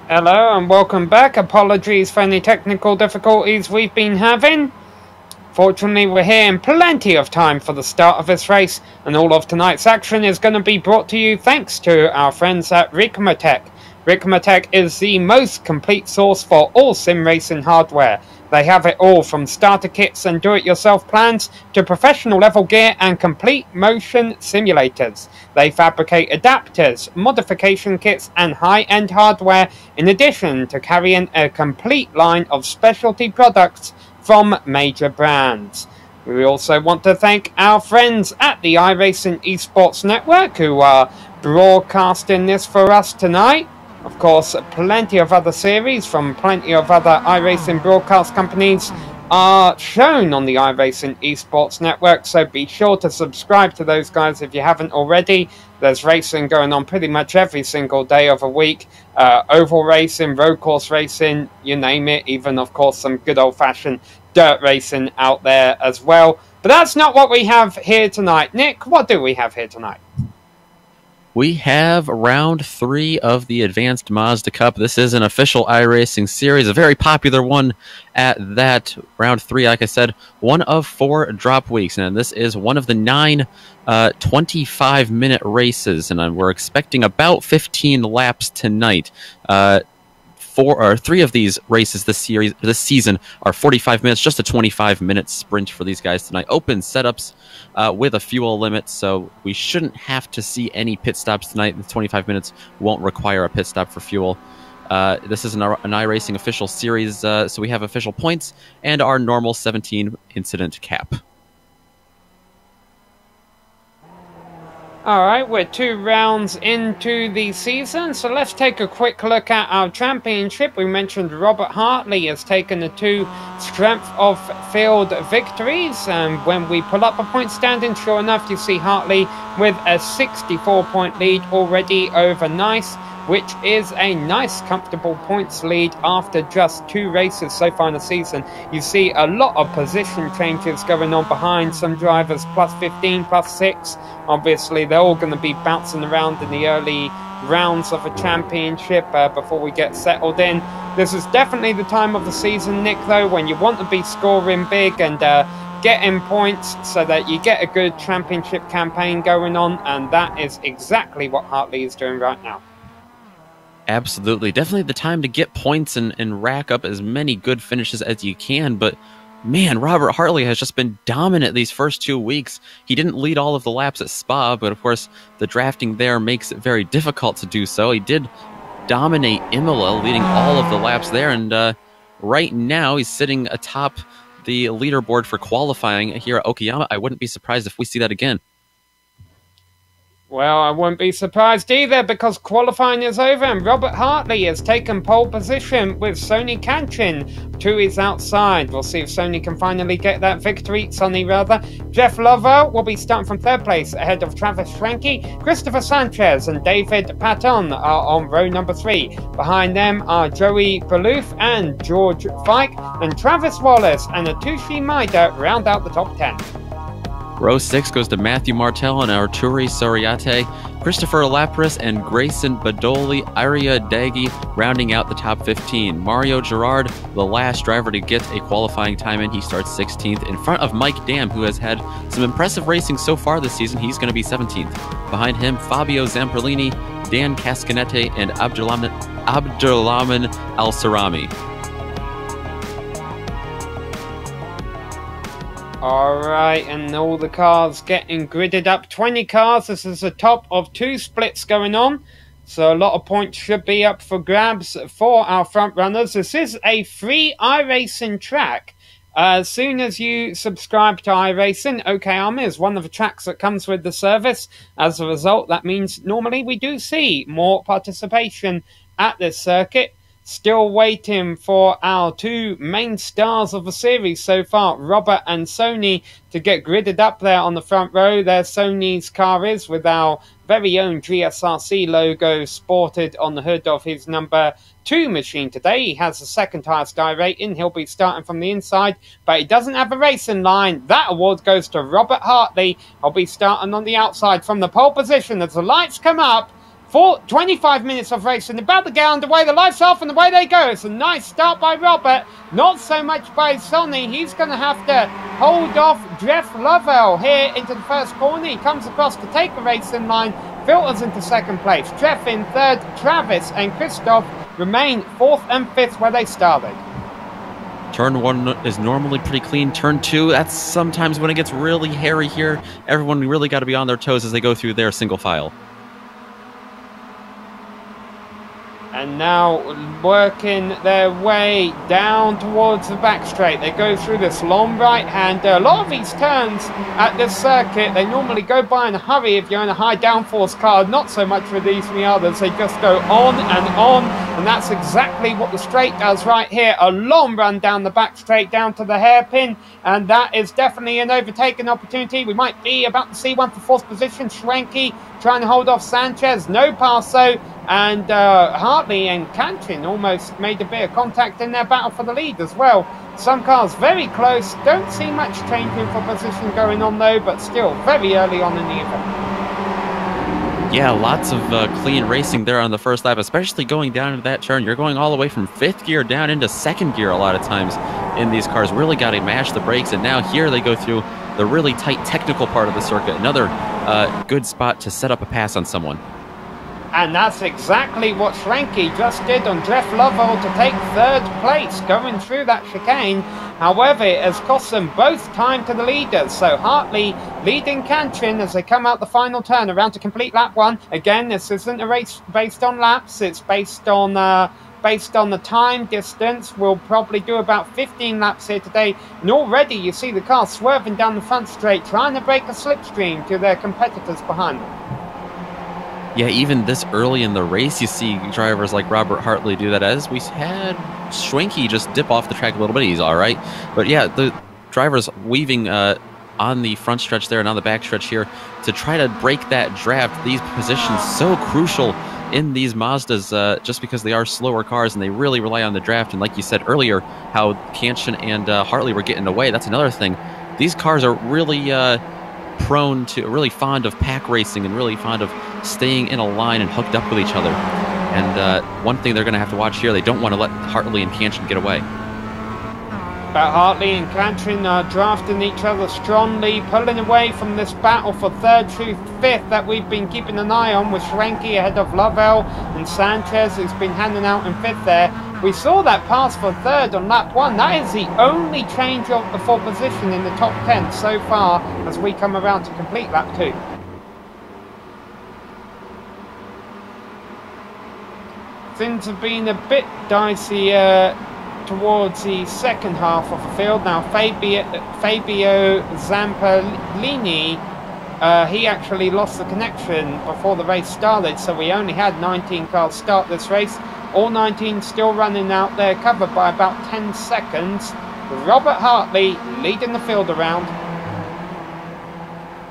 Hello and welcome back. Apologies for any technical difficulties we've been having. Fortunately, we're here in plenty of time for the start of this race, and all of tonight's action is going to be brought to you thanks to our friends at Ricmatech. Ricmatech is the most complete source for all sim racing hardware. They have it all from starter kits and do-it-yourself plans to professional level gear and complete motion simulators. They fabricate adapters, modification kits and high-end hardware in addition to carrying a complete line of specialty products from major brands. We also want to thank our friends at the iRacing Esports Network who are broadcasting this for us tonight. Of course, plenty of other series from plenty of other iRacing broadcast companies are shown on the iRacing Esports Network, so be sure to subscribe to those guys if you haven't already. There's racing going on pretty much every single day of a week. Oval racing, road course racing, you name it. Even, of course, some good old-fashioned dirt racing out there as well. But that's not what we have here tonight. Nick, what do we have here tonight? We have round 3 of the Advanced Mazda Cup. This is an official iRacing series, a very popular one at that. Round 3, like I said, one of 4 drop weeks, and this is one of the 9 25-minute races, and we're expecting about 15 laps tonight. 3 of these races this season are 45 minutes, just a 25-minute sprint for these guys tonight. Open setups with a fuel limit, so we shouldn't have to see any pit stops tonight. The 25 minutes won't require a pit stop for fuel. This is an iRacing official series, so we have official points and our normal 17 incident cap. Alright, we're 2 rounds into the season, so let's take a quick look at our championship. We mentioned Robert Hartley has taken the 2 strength of field victories, and when we pull up a point standing, sure enough, you see Hartley with a 64-point lead already over Nice, which is a nice comfortable points lead after just 2 races so far in the season. You see a lot of position changes going on behind some drivers, plus 15, plus 6. Obviously, they're all going to be bouncing around in the early rounds of a championship before we get settled in. This is definitely the time of the season, Nick, though, when you want to be scoring big and getting points so that you get a good championship campaign going on, and that is exactly what Hartley is doing right now. Absolutely. Definitely the time to get points and rack up as many good finishes as you can, but man, Robert Hartley has just been dominant these first 2 weeks. He didn't lead all of the laps at Spa, but of course the drafting there makes it very difficult to do so. He did dominate Imola, leading all of the laps there, and right now he's sitting atop the leaderboard for qualifying here at Okayama. I wouldn't be surprised if we see that again. Well, I wouldn't be surprised either, because qualifying is over and Robert Hartley has taken pole position with Sonny Kanchin to his outside. We'll see if Sonny can finally get that victory. Sonny, rather. Jeff Lovell will be starting from 3rd place ahead of Travis Schwenke. Christopher Sanchez and David Patton are on row number 3. Behind them are Joey Baloof and George Fike, and Travis Wallace and Atushi Maida round out the top 10. Row 6 goes to Matthew Martel and Arturi Soriate, Christopher Lapris and Grayson Badoli, Iria Daggy rounding out the top 15. Mario Gerard, the last driver to get a qualifying time in, he starts 16th in front of Mike Dam, who has had some impressive racing so far this season. He's going to be 17th. Behind him, Fabio Zamperlini, Dan Cascanete, and Abdulrahman Al-Sarami. Alright, and all the cars getting gridded up. 20 cars, this is the top of 2 splits going on. So a lot of points should be up for grabs for our front runners. This is a free iRacing track. As soon as you subscribe to iRacing, Okayama is one of the tracks that comes with the service. As a result, that means normally we do see more participation at this circuit. Still waiting for our 2 main stars of the series so far, Robert and Sony, to get gridded up there on the front row. There Sony's car is, with our very own GSRC logo sported on the hood of his number 2 machine today. He has the 2nd highest die rating. He'll be starting from the inside, but he doesn't have a racing line. That award goes to Robert Hartley. He'll be starting on the outside from the pole position as the lights come up. 25 minutes of racing, about to get underway, the lights off and away they go. It's a nice start by Robert, not so much by Sonny. He's going to have to hold off Jeff Lovell here into the first corner. He comes across to take the racing line, filters into second place. Jeff in third, Travis and Christoph remain fourth and fifth where they started. Turn 1 is normally pretty clean. Turn 2, that's sometimes when it gets really hairy here. Everyone really got to be on their toes as they go through their single file. And now working their way down towards the back straight. They go through this long right-hand. A lot of these turns at this circuit, they normally go by in a hurry if you're in a high downforce car. Not so much for these and the others. They just go on and on. And that's exactly what the straight does right here. A long run down the back straight, down to the hairpin. And that is definitely an overtaking opportunity. We might be about to see one for fourth position. Schwenke trying to hold off Sanchez. No pass though. And Hartley and Cantrin almost made a bit of contact in their battle for the lead as well. Some cars very close. Don't see much changing for position going on though, but still very early on in the event. Yeah, lots of clean racing there on the first lap, especially going down into that turn. You're going all the way from fifth gear down into second gear a lot of times in these cars. Really got to mash the brakes, and now here they go through the really tight technical part of the circuit. Another good spot to set up a pass on someone. And that's exactly what Schwenke just did on Jeff Lovell to take third place going through that chicane. However, it has cost them both time to the leaders. So Hartley leading Cantrin as they come out the final turn around to complete lap 1. Again, this isn't a race based on laps. It's based on the time distance. We'll probably do about 15 laps here today. And already you see the car swerving down the front straight, trying to break a slipstream to their competitors behind them. Yeah, even this early in the race, you see drivers like Robert Hartley do that, as we had Schwenke just dip off the track a little bit. He's all right. But yeah, the drivers weaving on the front stretch there and on the back stretch here to try to break that draft. These positions so crucial in these Mazdas just because they are slower cars and they really rely on the draft. And like you said earlier, how Cantrin and Hartley were getting away. That's another thing. These cars are really really fond of pack racing and really fond of staying in a line and hooked up with each other. And one thing they're going to have to watch here, they don't want to let Hartley and Cantrin get away. But Hartley and Cantrin are drafting each other strongly, pulling away from this battle for third through fifth that we've been keeping an eye on, with Schwenke ahead of Lovell and Sanchez, who's been handing out in fifth there. We saw that pass for third on lap 1. That is the only change of the full position in the top 10 so far as we come around to complete lap 2. Things have been a bit dicey towards the second half of the field. Now Fabio Zampolini, he actually lost the connection before the race started, so we only had 19 cars start this race. All 19 still running out there, covered by about 10 seconds, with Robert Hartley leading the field around.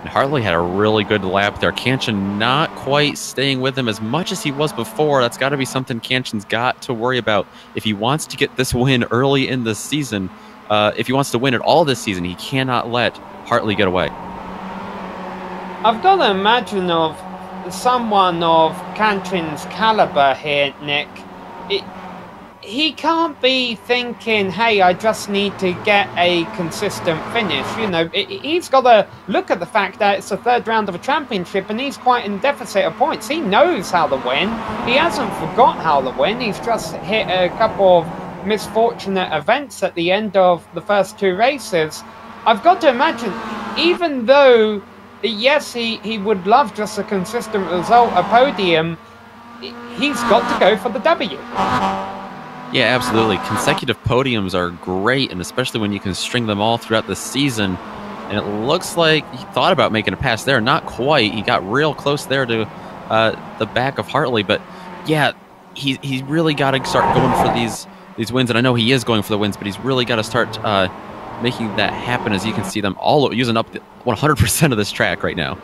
Hartley had a really good lap there. Cantrin not quite staying with him as much as he was before. That's got to be something Cantrin's got to worry about if he wants to get this win early in the season. If he wants to win it all this season, he cannot let Hartley get away. I've got to imagine of someone of Cantrin's caliber here, Nick. He can't be thinking, hey, I just need to get a consistent finish. You know, he's got to look at the fact that it's the third round of a championship and he's quite in deficit of points. He knows how to win. He hasn't forgot how to win. He's just hit a couple of misfortunate events at the end of the first 2 races. I've got to imagine, even though, yes, he would love just a consistent result, a podium, he's got to go for the W. Yeah, absolutely. Consecutive podiums are great, and especially when you can string them all throughout the season. And it looks like he thought about making a pass there. Not quite. He got real close there to the back of Hartley. But, yeah, he's really got to start going for these wins. And I know he is going for the wins, but he's really got to start making that happen, as you can see them all using up 100% of this track right now.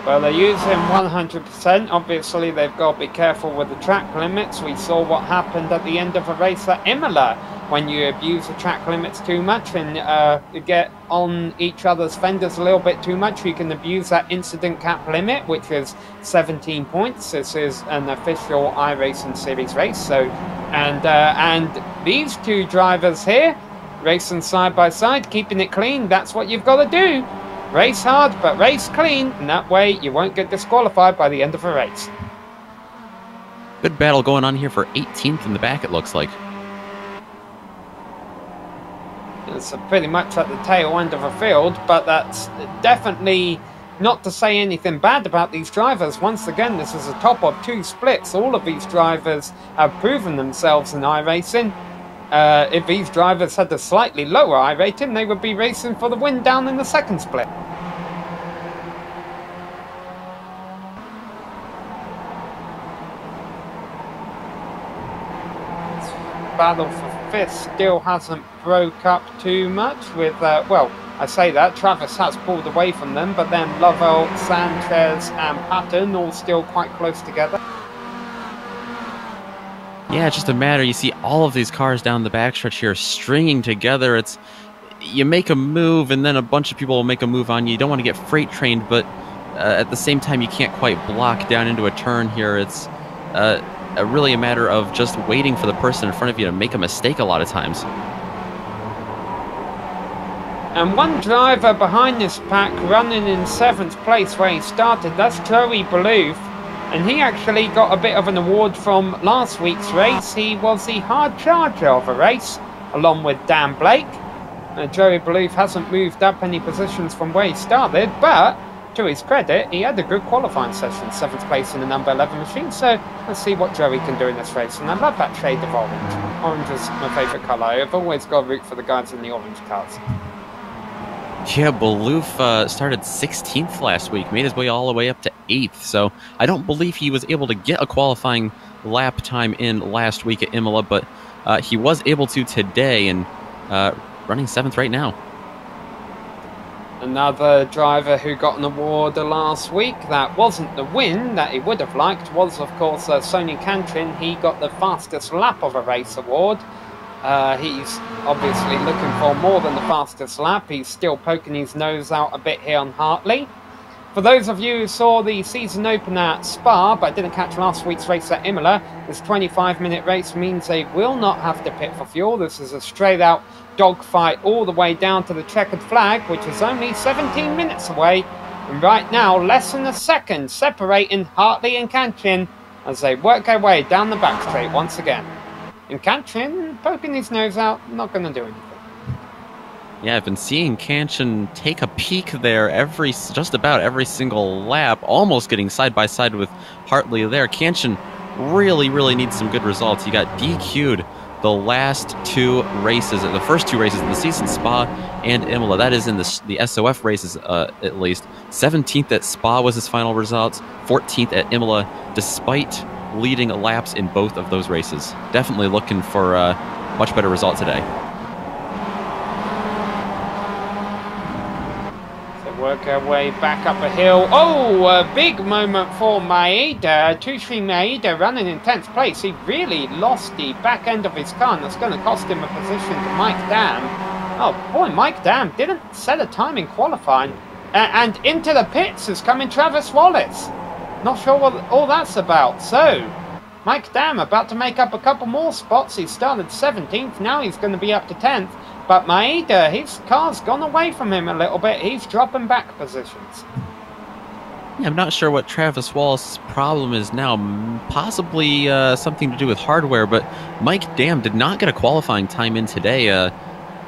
Well, they're using 100%. Obviously, they've got to be careful with the track limits. We saw what happened at the end of a race at Imola. When you abuse the track limits too much and you get on each other's fenders a little bit too much, you can abuse that incident cap limit, which is 17 points. This is an official iRacing series race. So, and these two drivers here, racing side by side, keeping it clean. That's what you've got to do. Race hard, but race clean, and that way you won't get disqualified by the end of a race. Good battle going on here for 18th in the back, it looks like. It's pretty much at the tail end of a field, but that's definitely not to say anything bad about these drivers. Once again, this is a top of two splits. All of these drivers have proven themselves in iRacing. If these drivers had a slightly lower I rating, they would be racing for the win down in the second split. Battle for fifth still hasn't broke up too much with, well, I say that, Travis has pulled away from them, but then Lovell, Sanchez and Patton all still quite close together. Yeah, it's just a matter, you see all of these cars down the backstretch here stringing together. It's, you make a move and then a bunch of people will make a move on you. You don't want to get freight trained, but at the same time you can't quite block down into a turn here. It's really a matter of just waiting for the person in front of you to make a mistake a lot of times. And one driver behind this pack running in 7th place where he started, that's Joey Balouf. And he actually got a bit of an award from last week's race. He was the hard charger of a race, along with Dan Blake. Joey Balouf hasn't moved up any positions from where he started, but to his credit, he had a good qualifying session, 7th place in the number 11 machine. So let's see what Joey can do in this race. And I love that shade of orange. Orange is my favourite colour. I've always got to root for the guys in the orange cars. Yeah, Balouf started 16th last week, made his way all the way up to 8th, so I don't believe he was able to get a qualifying lap time in last week at Imola, but he was able to today, and running 7th right now. Another driver who got an award last week, that wasn't the win that he would have liked, was of course Sonny Cantrin. He got the fastest lap of a race award. He's obviously looking for more than the fastest lap. He's still poking his nose out a bit here on Hartley. For those of you who saw the season opener at Spa but didn't catch last week's race at Imola, this 25-minute race means they will not have to pit for fuel. This is a straight-out dogfight all the way down to the checkered flag, which is only 17 minutes away. And right now, less than a second separating Hartley and Cantrin as they work their way down the back straight once again. And Cantrin, poking his nose out, not going to do anything. Yeah, I've been seeing Cantrin take a peek there just about every single lap, almost getting side by side with Hartley there. Cantrin really needs some good results. He got DQ'd the last two races, the first two races of the season, Spa and Imola. That is in the SOF races, at least. 17th at Spa was his final results, 14th at Imola, despite leading laps in both of those races. Definitely looking for a much better result today. So work our way back up a hill. Oh, a big moment for Maeda. Tushri Maeda running in 10th place. He really lost the back end of his car, and that's going to cost him a position to Mike Dam. Oh boy, Mike Dam didn't set a time in qualifying. And into the pits is coming Travis Wallace. Not sure what all that's about. So, Mike Dam about to make up a couple more spots. He started 17th, now he's going to be up to 10th. But Maeda, his car's gone away from him a little bit. He's dropping back positions. Yeah, I'm not sure what Travis Wallace's problem is now. Possibly something to do with hardware, but Mike Dam did not get a qualifying time in today.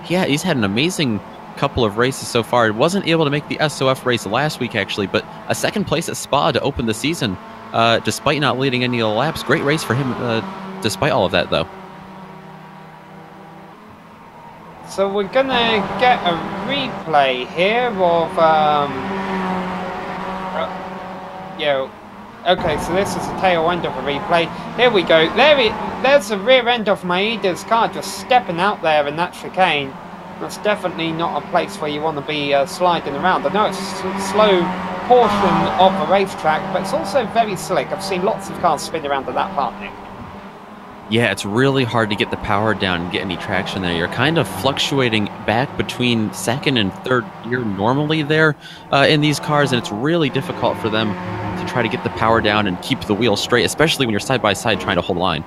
Yeah, he's had an amazing couple of races so far. He wasn't able to make the SOF race last week, actually, but a second place at Spa to open the season, despite not leading any of the laps. Great race for him, despite all of that, though. So we're going to get a replay here of... okay, so this is the tail end of a replay. Here we go. There's the rear end of Maeda's car just stepping out there in that chicane. That's definitely not a place where you want to be sliding around. I know it's slow portion of the racetrack, but it's also very slick. I've seen lots of cars spin around at that part, Nick. Yeah, it's really hard to get the power down and get any traction there. You're kind of fluctuating back between second and third gear normally there in these cars, and it's really difficult for them to try to get the power down and keep the wheel straight, especially when you're side by side trying to hold line.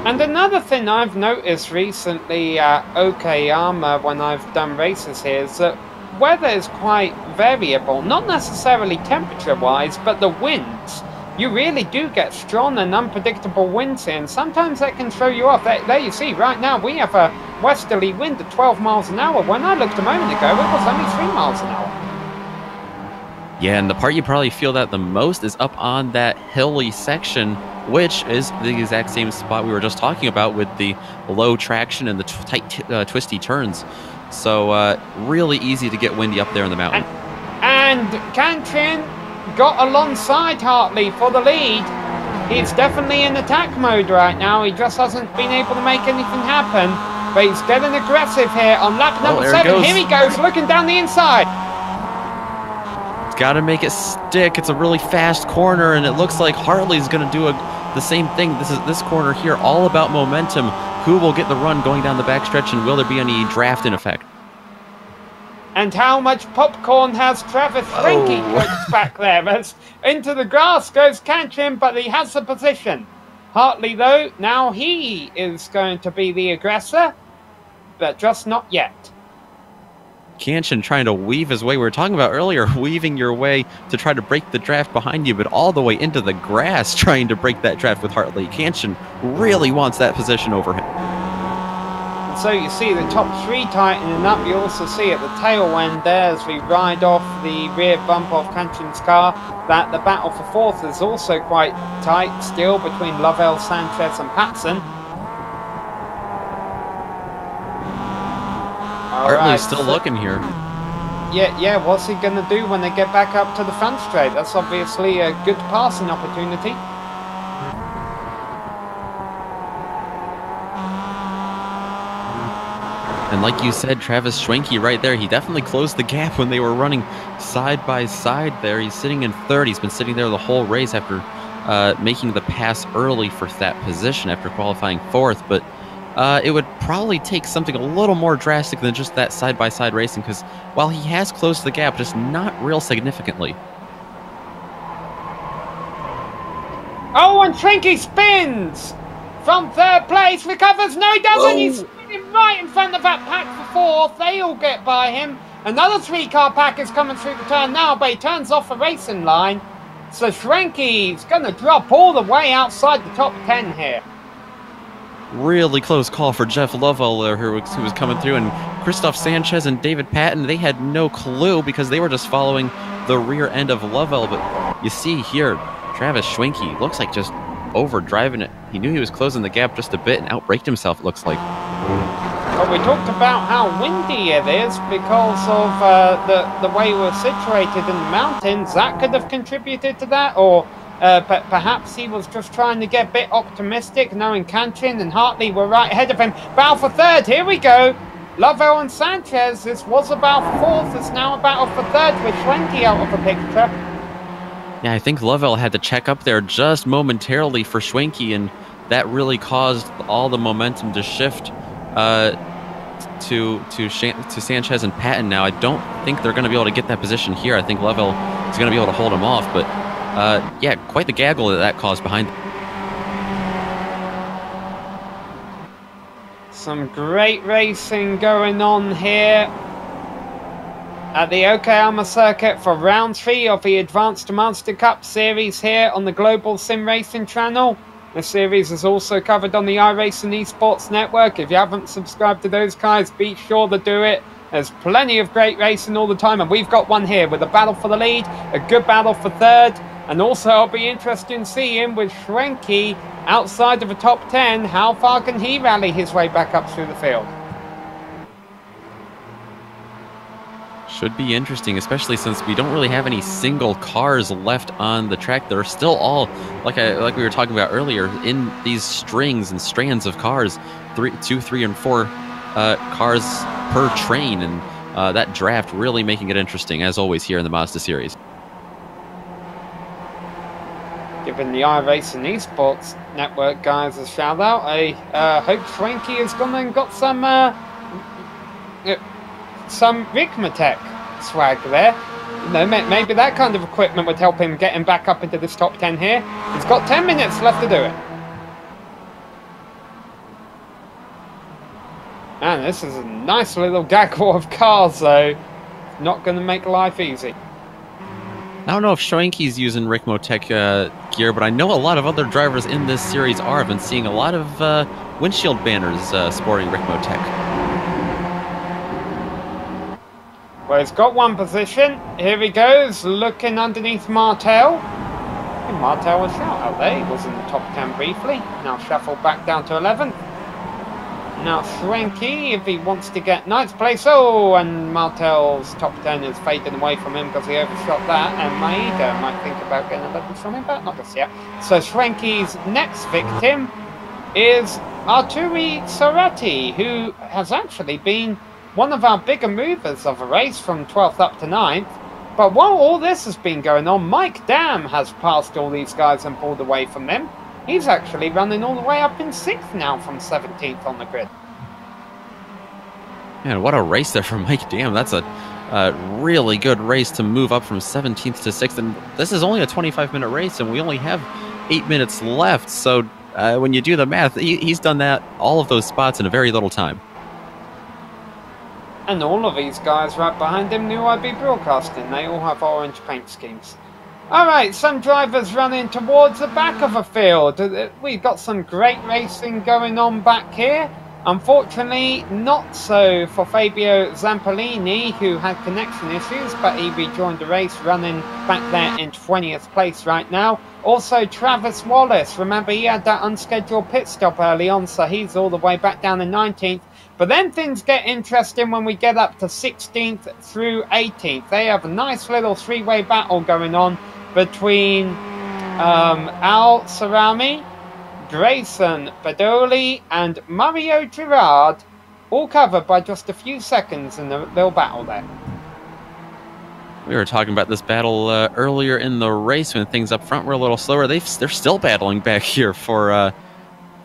And another thing I've noticed recently at Okayama when I've done races here is that weather is quite variable, not necessarily temperature-wise, but the winds. You really do get strong and unpredictable winds here, and sometimes that can throw you off. There you see, right now we have a westerly wind at 12 miles an hour. When I looked a moment ago, it was only 3 miles an hour. Yeah, and the part you probably feel that the most is up on that hilly section, which is the exact same spot we were just talking about with the low traction and the tight, twisty turns. So really easy to get windy up there in the mountain. And Cantrin got alongside Hartley for the lead. He's definitely in attack mode right now. He just hasn't been able to make anything happen. But he's getting aggressive here on lap number 7. Here he goes, looking down the inside. It's got to make it stick. It's a really fast corner, and it looks like Hartley's going to do the same thing. This corner here, all about momentum. Who will get the run going down the backstretch, and will there be any draft in effect? And how much popcorn has Travis Frankie cooked back there? As into the grass goes Cantrin, but he has the position. Hartley, though, now he is going to be the aggressor, but just not yet. Cantrin trying to weave his way. We were talking about earlier, weaving your way to try to break the draft behind you, but all the way into the grass trying to break that draft with Hartley. Cantrin really wants that position over him. So you see the top 3 tightening up. You also see at the tail end there as we ride off the rear bump of Cantrin's car that the battle for 4th is also quite tight still between Lovell, Sanchez and Patson. Hartley's still looking here. Yeah, what's he going to do when they get back up to the front straight? That's obviously a good passing opportunity. And like you said, Travis Schwenke right there, he definitely closed the gap when they were running side by side there. He's sitting in 3rd. He's been sitting there the whole race after making the pass early for that position after qualifying 4th. But it would probably take something a little more drastic than just that side-by-side racing, because while he has closed the gap, just not real significantly. Oh, and Schwenke spins! From 3rd place, recovers, no he doesn't, he's spinning right in front of that pack for 4th, they all get by him. Another 3-car pack is coming through the turn now, but he turns off the racing line. So Schwenke's going to drop all the way outside the top 10 here. Really close call for Jeff Lovell there, who was coming through, and Christoph Sanchez and David Patton, they had no clue because they were just following the rear end of Lovell. But you see here, Travis Schwenke looks like just overdriving it. He knew he was closing the gap just a bit and outbraked himself, it looks like. Well, we talked about how windy it is because of the way we're situated in the mountains. That could have contributed to that, or but perhaps he was just trying to get a bit optimistic, knowing Cantrin and Hartley were right ahead of him. Battle for 3rd, here we go. Lovell and Sanchez, this was about 4th, it's now a battle for 3rd with Schwenke out of the picture. Yeah, I think Lovell had to check up there just momentarily for Schwenke, and that really caused all the momentum to shift to Sanchez and Patton. Now, I don't think they're going to be able to get that position here. I think Lovell is going to be able to hold him off, but yeah, quite the gaggle that caused behind them. Some great racing going on here at the Okayama circuit for round 3 of the Advanced Mazda Cup series here on the Global SimRacing Channel. The series is also covered on the iRacing Esports Network. If you haven't subscribed to those guys, be sure to do it. There's plenty of great racing all the time, and we've got one here with a battle for the lead, a good battle for 3rd, and also I'll be interested in seeing with Schwenke outside of the top 10, how far can he rally his way back up through the field? Should be interesting, especially since we don't really have any single cars left on the track. They're still all, like we were talking about earlier, in these strings and strands of cars, 2, 3, and 4 cars per train, and that draft really making it interesting, as always, here in the Mazda series. Giving the iRacing Esports Network guys a shout out. I hope Schwenke has gone and got some Rigmatech swag there. You know, maybe that kind of equipment would help him get him back up into this top 10 here. He's got 10 minutes left to do it. Man, this is a nice little gaggle of cars, though. Not going to make life easy. I don't know if Schwenke's using Rigmatech gear, but I know a lot of other drivers in this series are. I've been seeing a lot of windshield banners sporting Rigmatech. Well, he's got one position. Here he goes, looking underneath Martel. Martel was out out there. He was in the top 10 briefly. Now shuffled back down to 11th. Now Schwenke, if he wants to get ninth place. Oh, and Martel's top 10 is fading away from him because he overshot that. And Maeda might think about getting 11th from him, but not just yet. So Schwenke's next victim is Arturi Sarati, who has actually been one of our bigger movers of a race from 12th up to 9th. But while all this has been going on, Mike Dam has passed all these guys and pulled away from them. He's actually running all the way up in 6th now from 17th on the grid. Man, what a race there from Mike Dam. That's a really good race to move up from 17th to 6th. And this is only a 25-minute race, and we only have 8 minutes left. So when you do the math, he's done that, all of those spots in a very little time. And all of these guys right behind him knew I'd be broadcasting. They all have orange paint schemes. Alright, some drivers running towards the back of the field. We've got some great racing going on back here. Unfortunately, not so for Fabio Zampolini, who had connection issues, but he rejoined the race running back there in 20th place right now. Also, Travis Wallace, remember he had that unscheduled pit stop early on, so he's all the way back down in 19th. But then things get interesting when we get up to 16th through 18th. They have a nice little three-way battle going on between Al Sarami, Grayson Badoli, and Mario Girard, all covered by just a few seconds in the little battle there. We were talking about this battle earlier in the race when things up front were a little slower. They're still battling back here for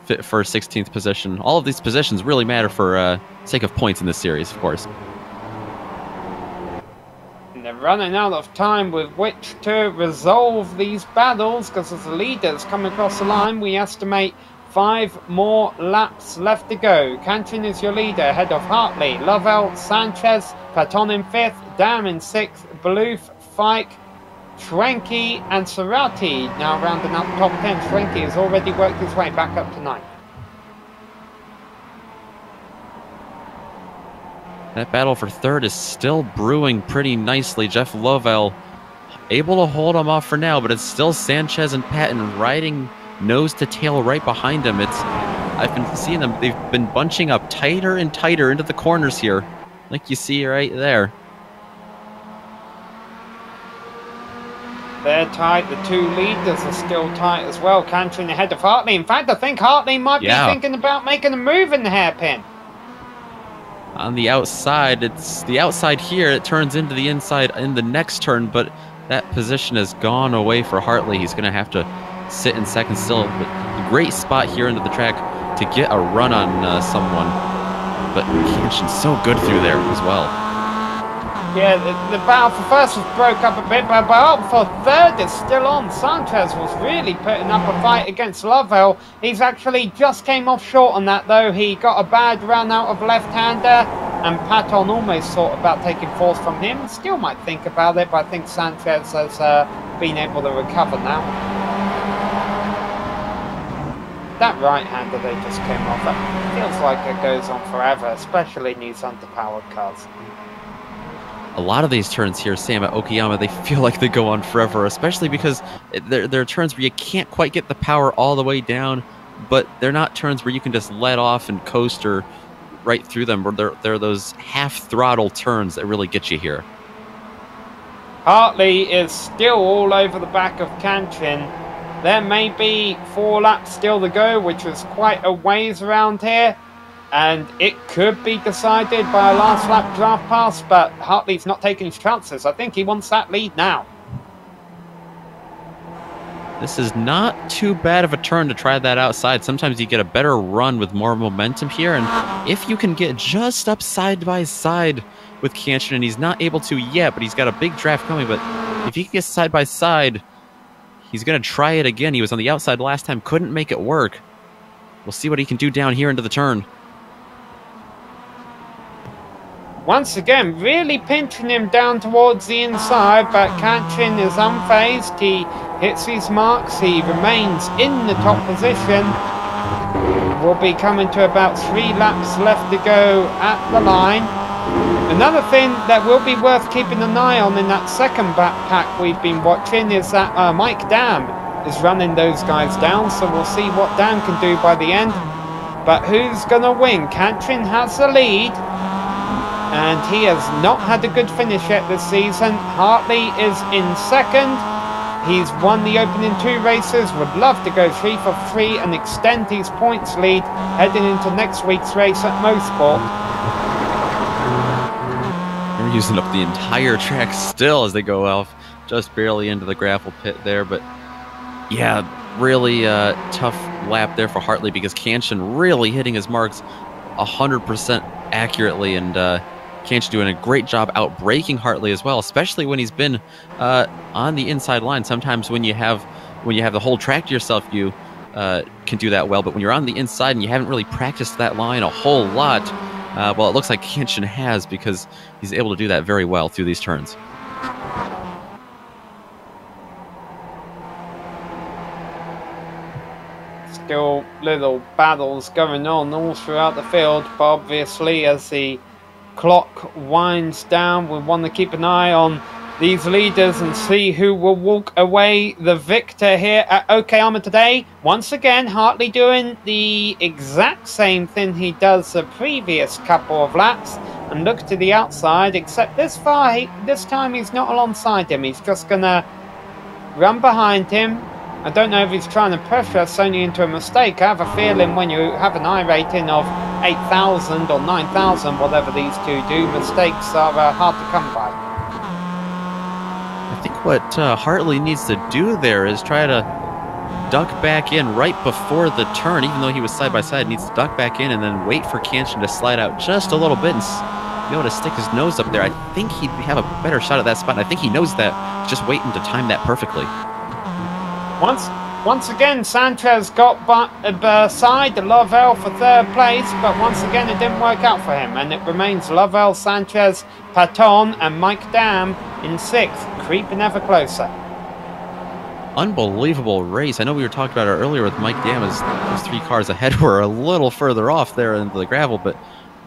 16th position. All of these positions really matter for sake of points in this series, of course. And they're running out of time with which to resolve these battles, because as the leaders come across the line, we estimate 5 more laps left to go. Cantrin is your leader, ahead of Hartley, Lovell, Sanchez, Patton in 5th, Dam in 6th, Bluth, Fike, Schwenke and Sarati now rounding up the top 10. Schwenke has already worked his way back up to 9th. That battle for 3rd is still brewing pretty nicely. Jeff Lovell able to hold him off for now, but it's still Sanchez and Patton riding nose to tail right behind him. I've been seeing them. They've been bunching up tighter and tighter into the corners here, like you see right there. They're tight. The 2 leaders are still tight as well. Cantering ahead of Hartley. In fact, I think Hartley might be thinking about making a move in the hairpin. On the outside, it's the outside here. It turns into the inside in the next turn, but that position has gone away for Hartley. He's going to have to sit in 2nd still. But a great spot here into the track to get a run on someone. But Canshin's so good through there as well. Yeah, the battle for 1st was broke up a bit, but the battle for 3rd is still on. Sanchez was really putting up a fight against Lovell. He's actually just came off short on that, though. He got a bad run out of left-hander, and Patton almost thought about taking 4th from him. Still might think about it, but I think Sanchez has been able to recover now. That right-hander they just came off, it feels like it goes on forever, especially in these underpowered cars. A lot of these turns here, Sam, at Okayama, they feel like they go on forever, especially because they're turns where you can't quite get the power all the way down, but they're not turns where you can just let off and coast or right through them. They're those half-throttle turns that really get you here. Hartley is still all over the back of Cantrin. There may be 4 laps still to go, which is quite a ways around here. and it could be decided by a last lap draft pass, but Hartley's not taking his chances. I think he wants that lead now. This is not too bad of a turn to try that outside. Sometimes you get a better run with more momentum here, and if you can get just up side by side with Kanchan, and he's not able to yet, but he's got a big draft coming, but if he gets side by side, he's going to try it again. He was on the outside last time, couldn't make it work. We'll see what he can do down here into the turn. Once again, really pinching him down towards the inside, but Kanchan is unfazed. He hits his marks. He remains in the top position. We'll be coming to about 3 laps left to go at the line. Another thing that will be worth keeping an eye on in that second backpack we've been watching is that Mike Dam is running those guys down, so we'll see what Dam can do by the end. But who's going to win? Kanchan has the lead, and he has not had a good finish yet this season. Hartley is in second. He's won the opening 2 races, would love to go 3 for 3 and extend his points lead heading into next week's race at Mosport. They're using up the entire track still as they go off just barely into the gravel pit there, but yeah, really tough lap there for Hartley because Kanchan really hitting his marks 100% accurately, and Kanchan doing a great job out braking Hartley as well, especially when he's been on the inside line. Sometimes when you have the whole track to yourself, you can do that well, but when you're on the inside and you haven't really practiced that line a whole lot, well, it looks like Kanchan has, because he's able to do that very well through these turns. Still little battles going on all throughout the field, but obviously as the clock winds down, we want to keep an eye on these leaders and see who will walk away the victor here at Okayama today. Once again, Hartley doing the exact same thing he does the previous couple of laps and look to the outside, except this time he's not alongside him. He's just gonna run behind him. I don't know if he's trying to pressure Sony into a mistake. I have a feeling when you have an I rating of 8,000 or 9,000, whatever these two do, mistakes are hard to come by. I think what Hartley needs to do there is try to duck back in right before the turn. Even though he was side by side, needs to duck back in and then wait for Kanchan to slide out just a little bit and be able to stick his nose up there. I think he'd have a better shot at that spot, and I think he knows that. He's just waiting to time that perfectly. Once again, Sanchez got beside Lovell for 3rd place, but once again it didn't work out for him, and it remains Lovell, Sanchez, Patton and Mike Dam in 6th, creeping ever closer. Unbelievable race. I know we were talking about it earlier with Mike Dam, as those 3 cars ahead were a little further off there into the gravel, but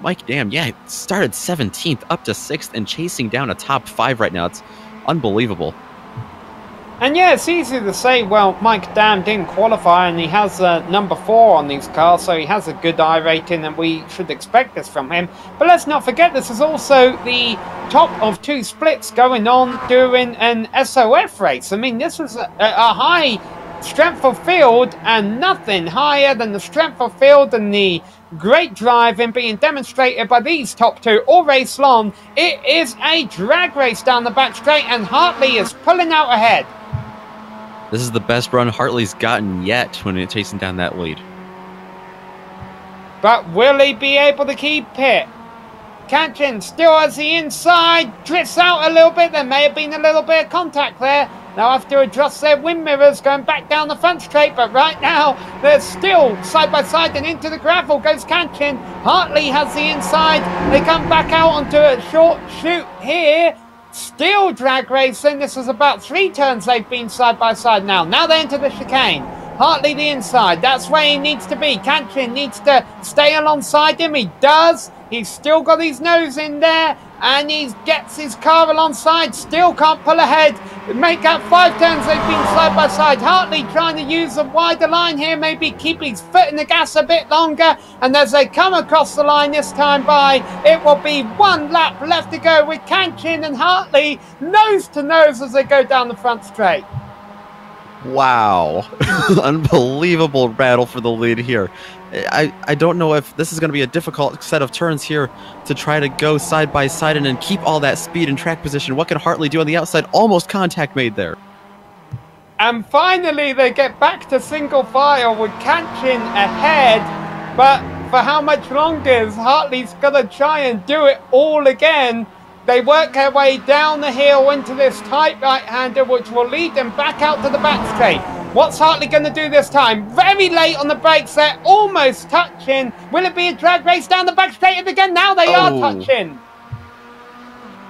Mike Dam, yeah, started 17th up to 6th and chasing down a top 5 right now. It's unbelievable. And yeah, it's easy to say, well, Mike Dam didn't qualify and he has number 4 on these cars, so he has a good I rating and we should expect this from him. But let's not forget, this is also the top of 2 splits going on during an SOF race. I mean, this was a high strength of field, and nothing higher than the strength of field and the great driving being demonstrated by these top 2 all race long. It is a drag race down the back straight and Hartley is pulling out ahead. This is the best run Hartley's gotten yet when he's chasing down that lead. But will he be able to keep it? Kanchan still has the inside, drifts out a little bit. There may have been a little bit of contact there. They'll have to adjust their wind mirrors going back down the front straight, but right now they're still side by side, and into the gravel goes Kanchan. Hartley has the inside. They come back out onto a short shoot here. Still drag racing. This is about 3 turns they've been side by side now. Now they're into the chicane. Hartley the inside. That's where he needs to be. Kanchan needs to stay alongside him. He does. He's still got his nose in there, and he gets his car alongside. Still can't pull ahead. Make up 5 turns they've been side by side. Hartley trying to use a wider line here, maybe keep his foot in the gas a bit longer, and as they come across the line this time by, it will be 1 lap left to go with Kanchan and Hartley nose to nose as they go down the front straight. Wow. Unbelievable battle for the lead here. I don't know if this is going to be a difficult set of turns here to try to go side by side and then keep all that speed and track position. What can Hartley do on the outside? Almost contact made there. And finally they get back to single file with Kanchin ahead, but for how much longer is Hartley's going to try and do it all again? They work their way down the hill into this tight right-hander, which will lead them back out to the back straight. What's Hartley going to do this time? Very late on the brakes, they're almost touching. Will it be a drag race down the back straight again? Now they are touching.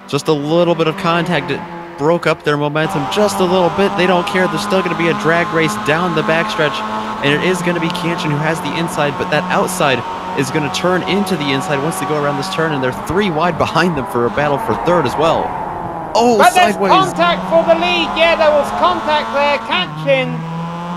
Just a little bit of contact. It broke up their momentum just a little bit. They don't care. There's still going to be a drag race down the backstretch, and it is going to be Kanchin who has the inside, but that outside is going to turn into the inside once they go around this turn, and they're 3 wide behind them for a battle for third as well. Oh, but sideways. There's contact for the lead. Yeah, there was contact there. Kanchin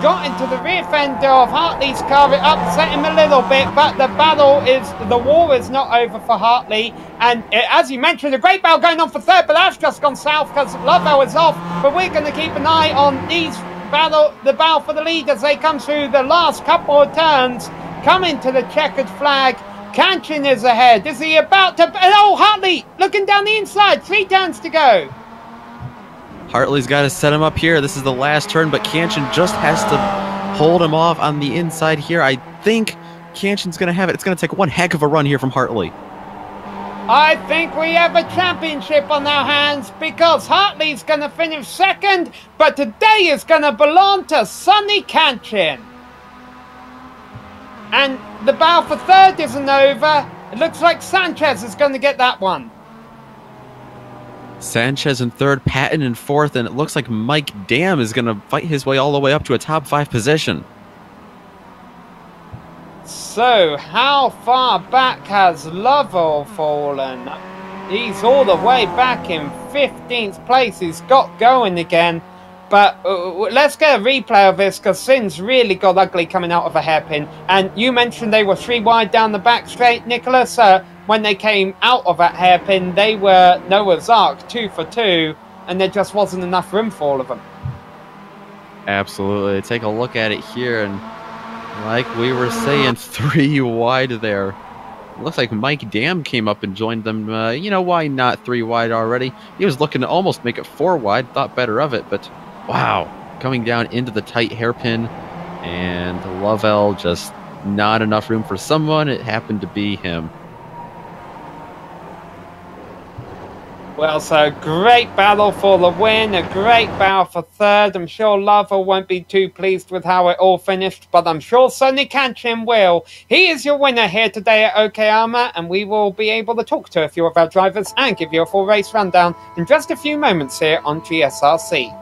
got into the rear fender of Hartley's car. It upset him a little bit, but the war is not over for Hartley. And as you mentioned, a great battle going on for third, but that's just gone south because Lovell is off. But we're going to keep an eye on the battle for the lead as they come through the last couple of turns. Coming to the checkered flag. Kanchin is ahead. Is he about to... Oh, Hartley looking down the inside. 3 turns to go. Hartley's got to set him up here. This is the last turn, but Kanchin just has to hold him off on the inside here. I think Kanchin's going to have it. It's going to take one heck of a run here from Hartley. I think we have a championship on our hands because Hartley's going to finish second, but today is going to belong to Sonny Kanchin. And the battle for third isn't over. It looks like Sanchez is going to get that one. Sanchez in third, Patton in fourth, and it looks like Mike Dam is going to fight his way all the way up to a top 5 position. So, how far back has Lovell fallen? He's all the way back in 15th place. He's got going again. But let's get a replay of this because things really got ugly coming out of a hairpin. And you mentioned they were 3 wide down the back straight, Nicholas. When they came out of that hairpin, they were Noah's Ark, 2 for 2, and there just wasn't enough room for all of them. Absolutely. Take a look at it here, and like we were saying, 3 wide there. Looks like Mike Dam came up and joined them. You know, why not 3 wide already? He was looking to almost make it 4 wide, thought better of it, but wow, coming down into the tight hairpin, and Lovell just not enough room for someone. It happened to be him. Well, so great battle for the win, a great battle for third. I'm sure Lovell won't be too pleased with how it all finished, but I'm sure Sonny Kanchin will. He is your winner here today at Okayama, and we will be able to talk to a few of our drivers and give you a full race rundown in just a few moments here on GSRC.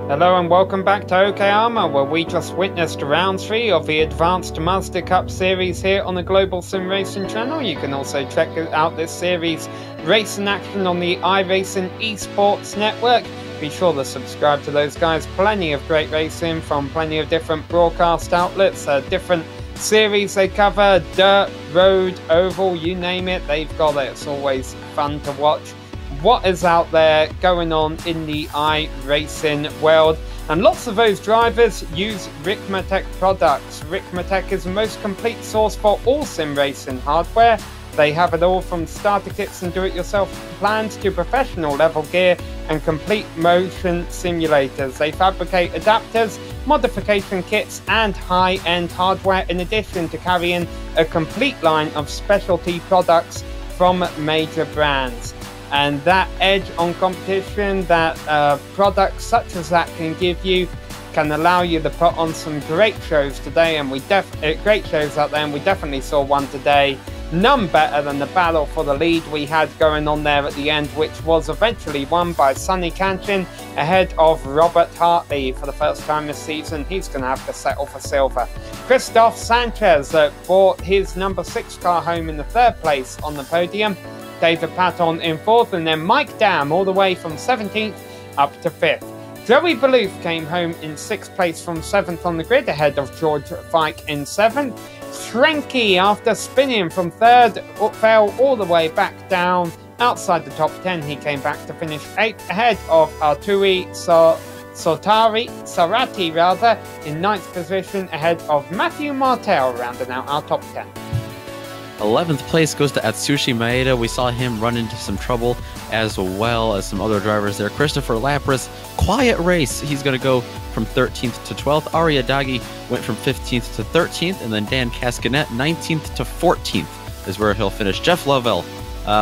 Hello and welcome back to Okayama, where we just witnessed round 3 of the Advanced Mazda Cup series here on the Global SimRacing Channel. You can also check out this series race in action on the iRacing esports network. Be sure to subscribe to those guys. Plenty of great racing from plenty of different broadcast outlets, different series they cover, dirt, road, oval, you name it, they've got it. It's always fun to watch what is out there going on in the iRacing world. And lots of those drivers use Rikmatech products. Rikmatech is the most complete source for all sim racing hardware. They have it all from starter kits and do-it-yourself plans to professional level gear and complete motion simulators. They fabricate adapters, modification kits and high-end hardware, in addition to carrying a complete line of specialty products from major brands. And that edge on competition that products such as that can give you can allow you to put on some great shows today, and great shows out there, and we definitely saw one today. None better than the battle for the lead we had going on there at the end, which was eventually won by Sonny Kanchin ahead of Robert Hartley for the first time this season. He's going to have to settle for silver. Christoph Sanchez brought his number 6 car home in the 3rd place on the podium. David Patton in 4th, and then Mike Dam all the way from 17th up to 5th. Joey Balouf came home in 6th place from 7th on the grid ahead of George Fike in 7th. Schrenke, after spinning from 3rd, fell all the way back down outside the top 10. He came back to finish 8th ahead of Arturi Sarati in 9th position ahead of Matthew Martel, rounding out our top 10. 11th place goes to Atsushi Maeda. We saw him run into some trouble, as well as some other drivers there. Christopher Lapras, quiet race. He's going to go from 13th to 12th. Ari Adagi went from 15th to 13th, and then Dan Cascanet, 19th to 14th is where he'll finish. Jeff Lovell,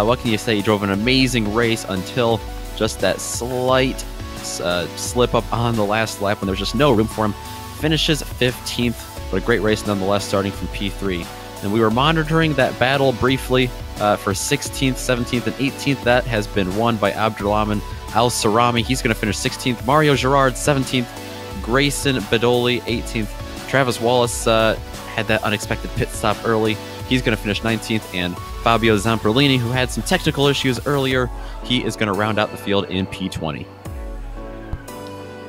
what can you say? He drove an amazing race until just that slight slip up on the last lap when there's just no room for him. Finishes 15th, but a great race nonetheless, starting from P3. And we were monitoring that battle briefly for 16th, 17th, and 18th. That has been won by Abdurrahman Al-Sarami. He's going to finish 16th. Mario Girard, 17th. Grayson Bedoli, 18th. Travis Wallace had that unexpected pit stop early. He's going to finish 19th. And Fabio Zamperlini, who had some technical issues earlier, he is going to round out the field in P20.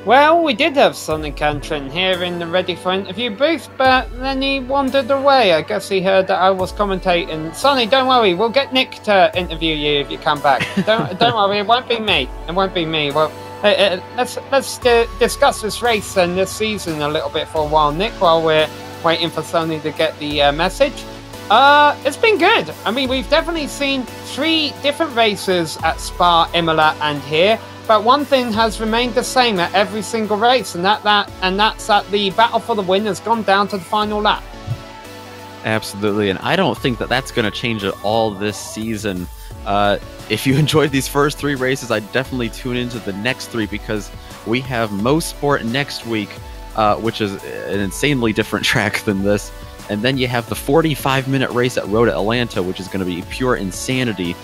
Well, we did have Sonny Kanchin here in the ready for interview booth, but then he wandered away. I guess he heard that I was commentating. Sonny, don't worry, we'll get Nick to interview you if you come back. Don't worry, it won't be me. It won't be me. Well, let's discuss this race and this season a little bit for a while, Nick, while we're waiting for Sonny to get the message. It's been good. I mean, we've definitely seen 3 different races at Spa, Imola, and here. But one thing has remained the same at every single race, and that's that the battle for the win has gone down to the final lap. Absolutely, and I don't think that that's going to change at all this season. If you enjoyed these first 3 races, I'd definitely tune into the next 3, because we have Mosport next week, which is an insanely different track than this. And then you have the 45-minute race at Road Atlanta, which is going to be pure insanity.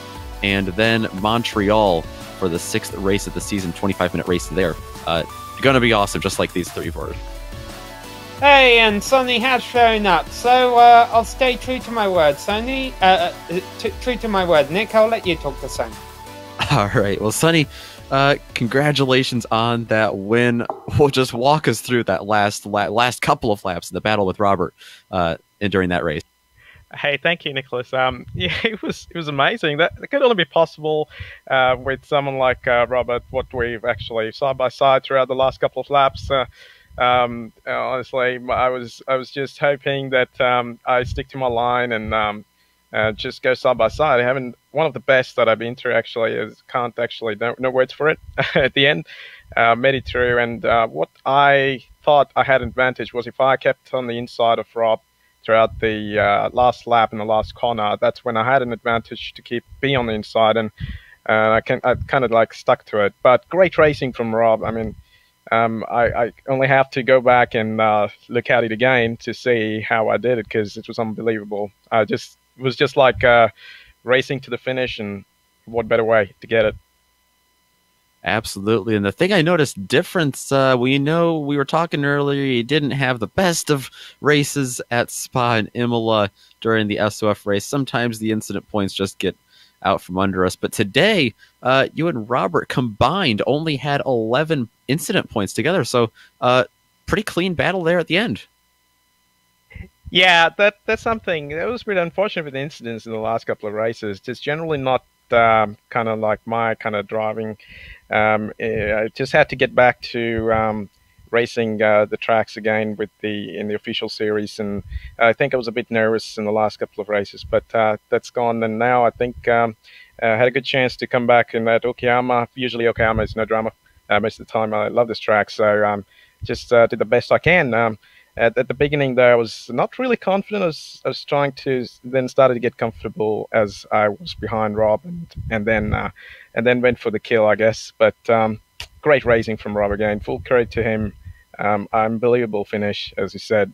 And then Montreal for the 6th race of the season, 25-minute race there. Going to be awesome, just like these 3 were. Hey, and Sonny has shown up, so I'll stay true to my word, Sonny. True to my word. Nick, I'll let you talk to Sonny. All right. Well, Sonny, congratulations on that win. Well, just walk us through that last couple of laps in the battle with Robert during that race. Hey, thank you, Nicholas. Yeah, it was amazing. That could only be possible with someone like Robert. What we've actually side by side throughout the last couple of laps. Honestly, I was just hoping that I stick to my line and just go side by side. I haven't one of the best that I've been through. Actually, no words for it. At the end, made it through. And what I thought I had an advantage was if I kept on the inside of Rob throughout the last lap and the last corner, that's when I had an advantage to being on the inside, and I kind of like stuck to it. But great racing from Rob. I mean, I only have to go back and look at it again to see how I did it, because it was unbelievable. It was just like racing to the finish, and what better way to get it. Absolutely. And the thing I noticed difference, we know we were talking earlier, you didn't have the best of races at Spa and Imola during the SOF race. Sometimes the incident points just get out from under us. But today, you and Robert combined only had 11 incident points together. So pretty clean battle there at the end. Yeah, that's something. That was pretty unfortunate with the incidents in the last couple of races. Just generally not kind of like my kind of driving. I just had to get back to racing the tracks again in the official series, and I think I was a bit nervous in the last couple of races, but that's gone. And now I think I had a good chance to come back in at Okayama. Usually Okayama is no drama most of the time. I love this track, so just did the best I can. At the beginning, though, I was not really confident. I was trying to then started to get comfortable as I was behind Rob, and then went for the kill, I guess. But great racing from Rob again. Full credit to him. Unbelievable finish, as you said.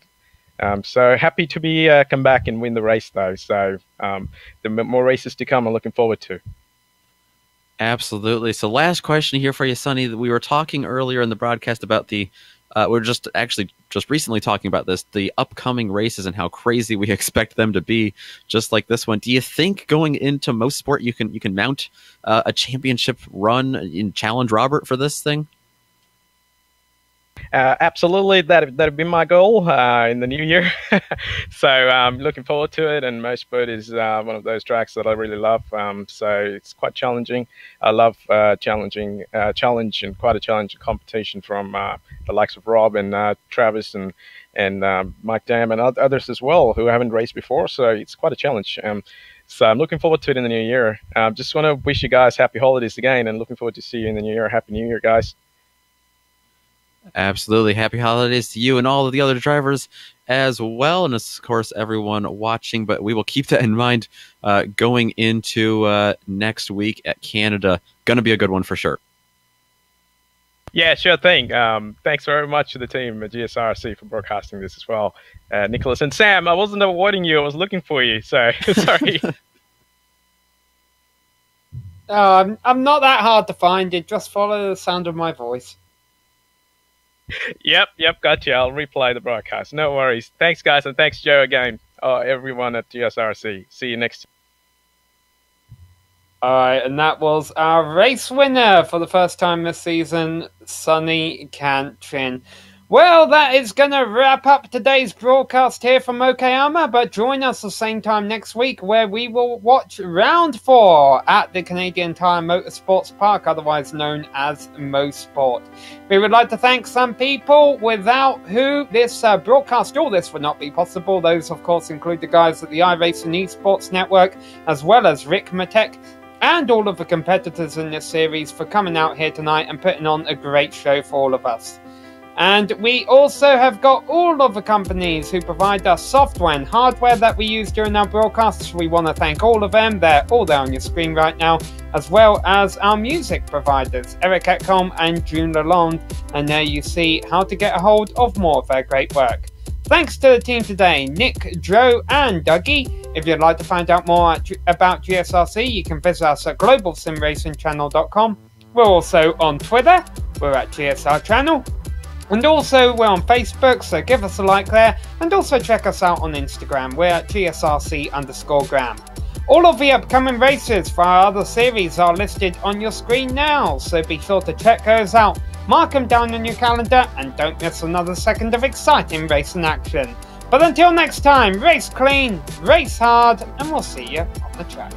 So happy to be come back and win the race, though. So the more races to come, I'm looking forward to. Absolutely. So last question here for you, Sonny. We were talking earlier in the broadcast about the we're just recently talking about this, the upcoming races and how crazy we expect them to be, just like this one. Do you think going into most sport you can mount a championship run and challenge Robert for this thing? Absolutely, that'd be my goal in the new year. So I'm looking forward to it. And Motorsport is one of those tracks that I really love. So it's quite challenging. I love challenge and quite a challenging competition from the likes of Rob and Travis and Mike Dam and others as well who haven't raced before. So it's quite a challenge. So I'm looking forward to it in the new year. Just want to wish you guys happy holidays again, and looking forward to see you in the new year. Happy New Year, guys. Absolutely. Happy holidays to you and all of the other drivers as well. And of course, everyone watching, but we will keep that in mind going into next week at Canada. Going to be a good one for sure. Yeah, sure thing. Thanks very much to the team at GSRC for broadcasting this as well. Nicholas and Sam, I wasn't avoiding you. I was looking for you. So sorry. I'm not that hard to find. You just follow the sound of my voice. Yep, gotcha. I'll replay the broadcast. No worries. Thanks, guys, and thanks, Joe, again. Everyone at GSRC. See you next time. Alright, and that was our race winner for the first time this season, Sonny Cantrin. Well, that is going to wrap up today's broadcast here from Okayama, but join us the same time next week where we will watch Round 4 at the Canadian Tire Motorsports Park, otherwise known as MoSport. We would like to thank some people without who this broadcast, all this would not be possible. Those, of course, include the guys at the iRacing Esports Network, as well as Rick Matek, and all of the competitors in this series for coming out here tonight and putting on a great show for all of us. And we also have got all of the companies who provide us software and hardware that we use during our broadcasts. We want to thank all of them. They're all there on your screen right now, as well as our music providers, Eric Ekholm and June Lalonde. And there you see how to get a hold of more of their great work. Thanks to the team today, Nick, Joe, and Dougie. If you'd like to find out more about GSRC, you can visit us at globalsimracingchannel.com. We're also on Twitter. We're at GSR Channel. And also, we're on Facebook, so give us a like there. And also check us out on Instagram. We're at GSRC_gram. All of the upcoming races for our other series are listed on your screen now, so be sure to check those out. Mark them down on your calendar, and don't miss another second of exciting racing action. But until next time, race clean, race hard, and we'll see you on the track.